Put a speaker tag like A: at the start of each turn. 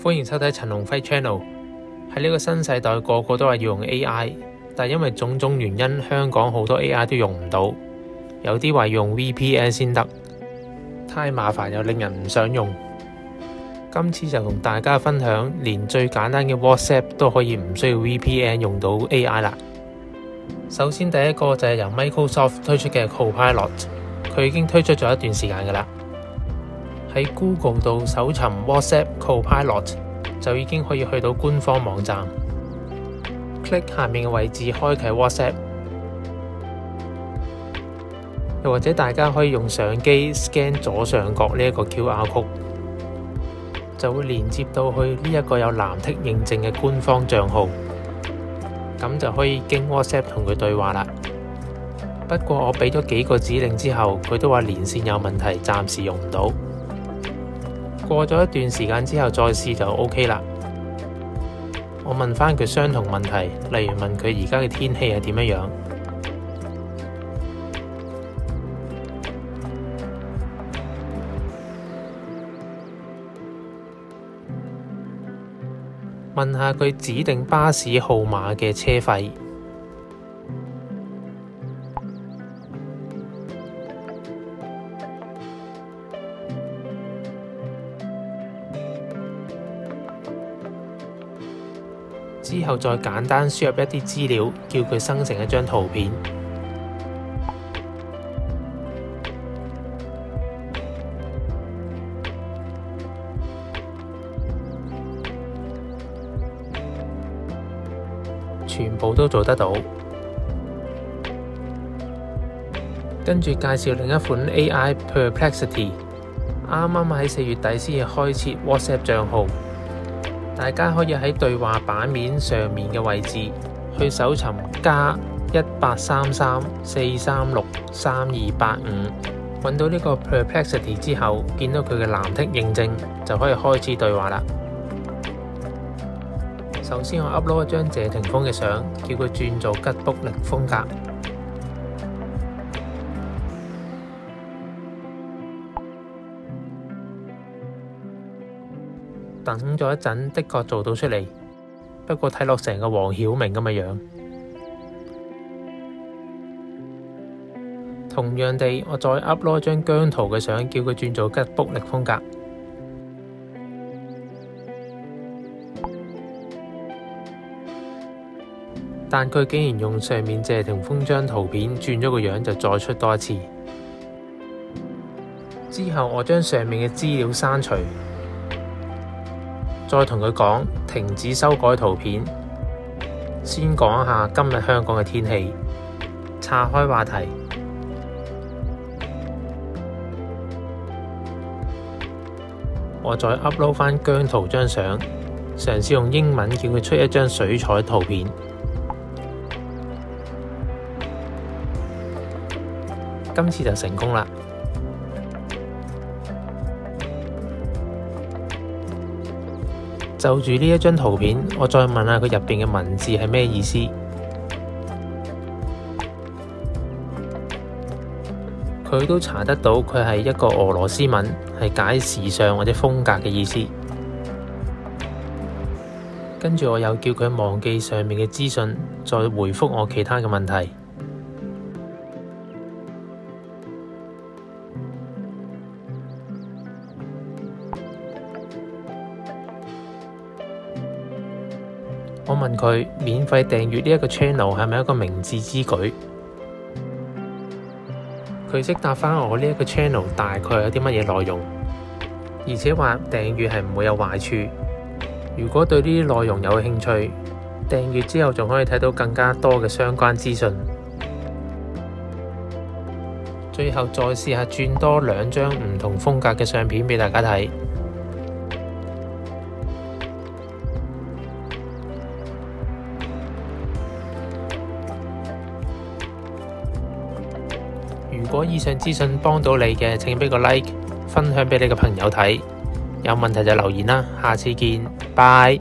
A: 歡迎收睇陳龍輝 channel。喺呢個新世代，個個都話要用 AI， 但因為種種原因，香港好多 AI 都用唔到。有啲話要用 VPN 先得，太麻煩又令人唔想用。今次就同大家分享，連最簡單嘅 WhatsApp 都可以唔需要 VPN 用到 AI 啦。首先第一個就係由 Microsoft 推出嘅 Copilot， 佢已經推出咗一段時間噶啦。喺 Google 度搜尋 WhatsApp Copilot 就已經可以去到官方網站，click 下面嘅位置開啟 WhatsApp， 又或者大家可以用相機 scan 左上角呢一個 QR code， 就會連接到去呢一個有藍剔認證嘅官方賬號，咁就可以經 WhatsApp 同佢對話啦。不過我俾咗幾個指令之後，佢都話連線有問題，暫時用唔到。過咗一段時間之後再試就 OK 啦。我問翻佢相同問題，例如問佢而家嘅天氣係點樣樣，問下佢指定巴士號碼嘅車費，之後再簡單輸入一啲資料，叫佢生成一張圖片。全部都做得到。跟住介紹另一款 AI Perplexity， 啱啱喺4月底先至開設 WhatsApp 賬號。大家可以喺對話版面上面嘅位置去搜尋+1833-436-3285，揾到呢個 Perplexity 之後，見到佢嘅藍剔認證，就可以開始對話啦。首先我 upload 一張謝霆鋒嘅相，叫佢轉做吉卜力風格。等咗一陣，的確做到出嚟，不過睇落成個黃曉明咁嘅樣。同樣地，我再 upload 一張姜濤嘅相，叫佢轉做吉卜力風格。但佢竟然用上面謝霆鋒張圖片轉咗個樣，就再出多一次。之後我將上面嘅資料刪除。再同佢講停止修改圖片，先講下今日香港嘅天氣，岔開話題。我再 upload 返姜濤張相，嘗試用英文叫佢出一張水彩圖片。今次就成功啦。就住呢一張圖片，我再問下佢入邊嘅文字係咩意思。佢都查得到，佢係一個俄羅斯文，係解時尚或者風格嘅意思。跟住我又叫佢忘記上面嘅資訊，再回覆我其他嘅問題。我問佢免費訂閱呢一個 channel 係咪一個明智之舉？佢即答返我呢一個 channel 大概有啲乜嘢內容，而且話訂閱係唔會有壞處。如果對呢啲內容有興趣，訂閱之後仲可以睇到更加多嘅相關資訊。最後再試下轉多2張唔同風格嘅相片俾大家睇。如果以上資訊幫到你嘅，請俾個 like， 分享俾你嘅朋友睇。有問題就留言啦，下次見，拜。